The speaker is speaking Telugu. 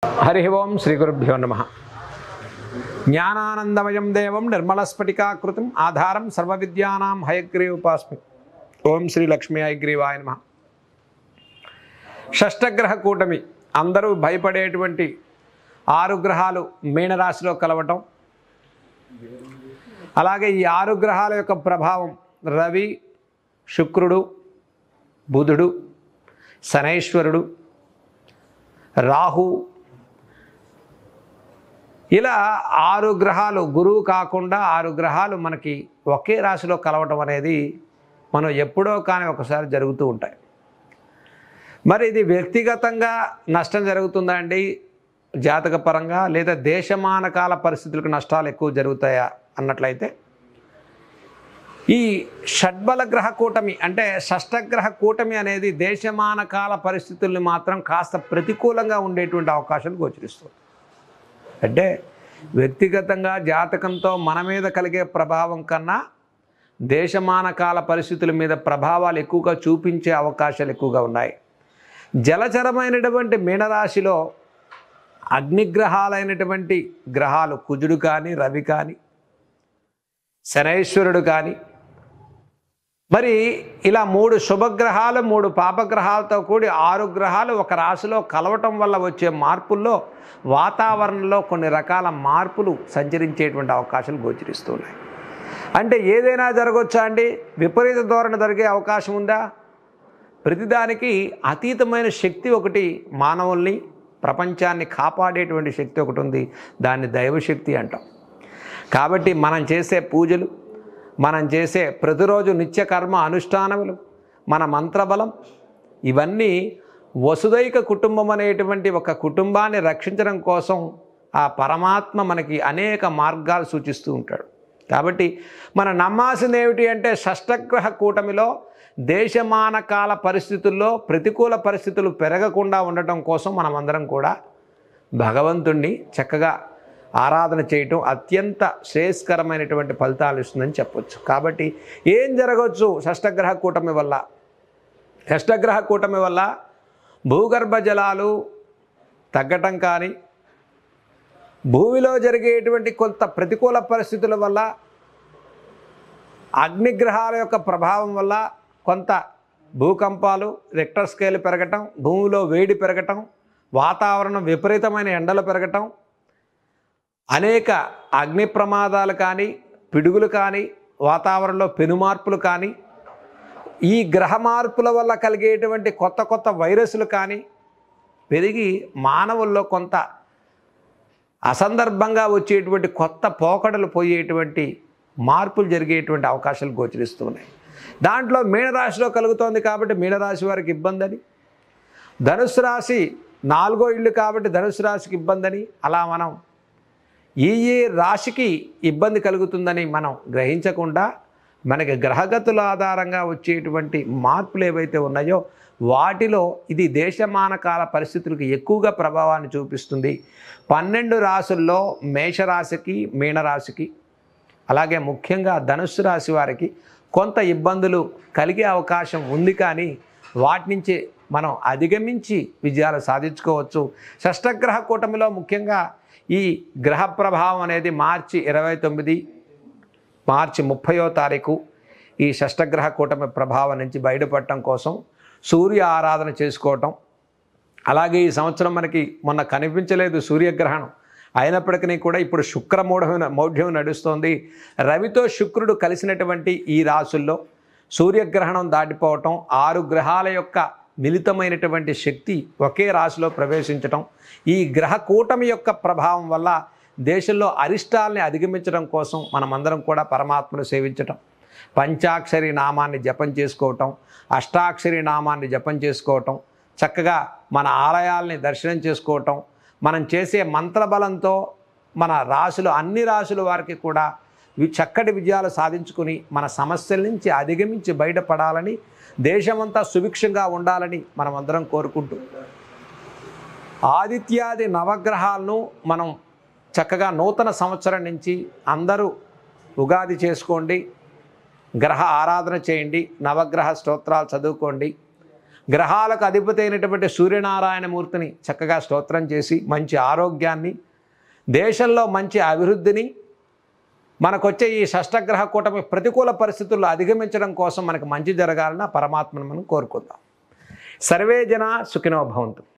हरि ओं श्री गुरुभ्यो नमः। ज्ञानानंदमयं देवं निर्मलस्फटिकाकृतिम् आधारं सर्वविद्यानां हयग्रीवोपास्मि। ओं श्री लक्ष्मी हयग्रीवाय नमः। షష్టగ్రహ కూటమి అందరూ భయపడేటువంటి 6 గ్రహాలు మీనరాశిలో కలవటం, అలాగే ఈ 6 గ్రహాల యొక్క ప్రభావం రవి, శుక్రుడు, బుధుడు, శనైశ్వరుడు, రాహు, ఇలా 6 గ్రహాలు, గురువు కాకుండా 6 గ్రహాలు మనకి ఒకే రాశిలో కలవటం అనేది మనం ఎప్పుడో కానీ ఒకసారి జరుగుతూ ఉంటాయి. మరి ఇది వ్యక్తిగతంగా నష్టం జరుగుతుందా అండి జాతకపరంగా, లేదా దేశమానకాల పరిస్థితులకు నష్టాలు ఎక్కువ జరుగుతాయా అన్నట్లయితే, ఈ షడ్బల గ్రహ కూటమి అంటే షష్టగ్రహ కూటమి అనేది దేశమానకాల పరిస్థితుల్ని మాత్రం కాస్త ప్రతికూలంగా ఉండేటువంటి అవకాశాలు గోచరిస్తుంది. అంటే వ్యక్తిగతంగా జాతకంతో మన మీద కలిగే ప్రభావం కన్నా దేశమానకాల పరిస్థితుల మీద ప్రభావాలు ఎక్కువగా చూపించే అవకాశాలు ఎక్కువగా ఉన్నాయి. జలచరమైనటువంటి మీనరాశిలో అగ్నిగ్రహాలైనటువంటి గ్రహాలు కుజుడు కానీ, రవి కానీ, శనైశ్వరుడు కానీ, మరి ఇలా 3 శుభగ్రహాలు 3 పాపగ్రహాలతో కూడి 6 గ్రహాలు ఒక రాశిలో కలవటం వల్ల వచ్చే మార్పుల్లో వాతావరణంలో కొన్ని రకాల మార్పులు సంచరించేటువంటి అవకాశాలు గోచరిస్తున్నాయి. అంటే ఏదైనా జరగవచ్చా అండి? విపరీత ధోరణి జరిగే అవకాశం ఉందా? ప్రతిదానికి అతీతమైన శక్తి ఒకటి మానవుల్ని, ప్రపంచాన్ని కాపాడేటువంటి శక్తి ఒకటి ఉంది. దాన్ని దైవశక్తి అంటాం. కాబట్టి మనం చేసే పూజలు, మనం చేసే ప్రతిరోజు నిత్య కర్మ అనుష్ఠానములు, మన మంత్రబలం, ఇవన్నీ వసుదైక కుటుంబం అనేటువంటి ఒక కుటుంబాన్ని రక్షించడం కోసం ఆ పరమాత్మ మనకి అనేక మార్గాలు సూచిస్తూ ఉంటాడు. కాబట్టి మనం నమ్మాల్సింది ఏమిటి అంటే, షష్టగ్రహ కూటమిలో దేశమానకాల పరిస్థితుల్లో ప్రతికూల పరిస్థితులు పెరగకుండా ఉండటం కోసం మనమందరం కూడా భగవంతుణ్ణి చక్కగా ఆరాధన చేయటం అత్యంత శ్రేయస్కరమైనటువంటి ఫలితాలు ఇస్తుందని చెప్పొచ్చు. కాబట్టి ఏం జరగవచ్చు షష్టగ్రహ కూటమి వల్ల? షష్టగ్రహ కూటమి వల్ల భూగర్భ జలాలు తగ్గటం కానీ, భూమిలో జరిగేటువంటి కొంత ప్రతికూల పరిస్థితుల వల్ల, అగ్నిగ్రహాల యొక్క ప్రభావం వల్ల కొంత భూకంపాలు, రిక్టర్ స్కేల్ పెరగటం, భూమిలో వేడి పెరగటం, వాతావరణం విపరీతమైన ఎండలు పెరగటం, అనేక అగ్ని ప్రమాదాలు కానీ, పిడుగులు కానీ, వాతావరణంలో పెనుమార్పులు కానీ, ఈ గ్రహ మార్పుల వల్ల కలిగేటువంటి కొత్త కొత్త వైరస్లు కానీ పెరిగి మానవుల్లో కొంత అసందర్భంగా వచ్చేటువంటి కొత్త పోకడలు పోయేటువంటి మార్పులు జరిగేటువంటి అవకాశాలు గోచరిస్తున్నాయి. దాంట్లో మీనరాశిలో కలుగుతోంది కాబట్టి మీనరాశి వారికి ఇబ్బంది అని, ధనుసు రాశి 4వ ఇల్లు కాబట్టి ధనుసు రాశికి ఇబ్బంది అని, అలా మనం ఏ రాశికి ఇబ్బంది కలుగుతుందని మనం గ్రహించకుండా మనకి గ్రహగతుల ఆధారంగా వచ్చేటువంటి మార్పులు ఏవైతే ఉన్నాయో వాటిలో ఇది దేశమానకాల పరిస్థితులకు ఎక్కువగా ప్రభావాన్ని చూపిస్తుంది. 12 రాశుల్లో మేషరాశికి, మీనరాశికి, అలాగే ముఖ్యంగా ధనుస్సు రాశి వారికి కొంత ఇబ్బందులు కలిగే అవకాశం ఉంది. కానీ వాటి నుంచి మనం అధిగమించి విజయాలు సాధించుకోవచ్చు. షష్టగ్రహ కూటమిలో ముఖ్యంగా ఈ గ్రహ ప్రభావం అనేది మార్చి 29, మార్చి 30వ తారీఖు ఈ షష్టగ్రహ కూటమి ప్రభావం నుంచి బయటపడటం కోసం సూర్య ఆరాధన చేసుకోవటం. అలాగే ఈ సంవత్సరం మనకి మొన్న కనిపించలేదు సూర్యగ్రహణం, అయినప్పటికీ కూడా ఇప్పుడు శుక్ర మౌఢ్యం నడుస్తోంది. రవితో శుక్రుడు కలిసినటువంటి ఈ రాశుల్లో సూర్యగ్రహణం దాటిపోవటం, 6 గ్రహాల యొక్క మిళితమైనటువంటి శక్తి ఒకే రాశిలో ప్రవేశించటం, ఈ గ్రహ కూటమి యొక్క ప్రభావం వల్ల దేశంలో అరిష్టాలని అధిగమించడం కోసం మనమందరం కూడా పరమాత్మను సేవించటం, పంచాక్షరి నామాన్ని జపం చేసుకోవటం, అష్టాక్షరి నామాన్ని జపం చేసుకోవటం, చక్కగా మన ఆలయాల్ని దర్శనం చేసుకోవటం, మనం చేసే మంత్రబలంతో మన రాశులు, అన్ని రాశుల వారికి కూడా చక్కటి విజయాలు సాధించుకుని మన సమస్యల నుంచి అధిగమించి బయటపడాలని, దేశమంతా సుభిక్షంగా ఉండాలని మనమందరం కోరుకుంటూ ఆదిత్యాది నవగ్రహాలను మనం చక్కగా నూతన సంవత్సరం నుంచి అందరూ ఉగాది చేసుకోండి, గ్రహ ఆరాధన చేయండి, నవగ్రహ స్తోత్రాలు చదువుకోండి. గ్రహాలకు అధిపతి అయినటువంటి సూర్యనారాయణమూర్తిని చక్కగా స్తోత్రం చేసి మంచి ఆరోగ్యాన్ని, దేశంలో మంచి అభివృద్ధిని, మనకొచ్చే ఈ షష్టగ్రహ కూటమి ప్రతికూల పరిస్థితుల్లో అధిగమించడం కోసం మనకు మంచి జరగాలని పరమాత్మను మనం కోరుకుందాం. సర్వే జన సుఖినో భవంతు.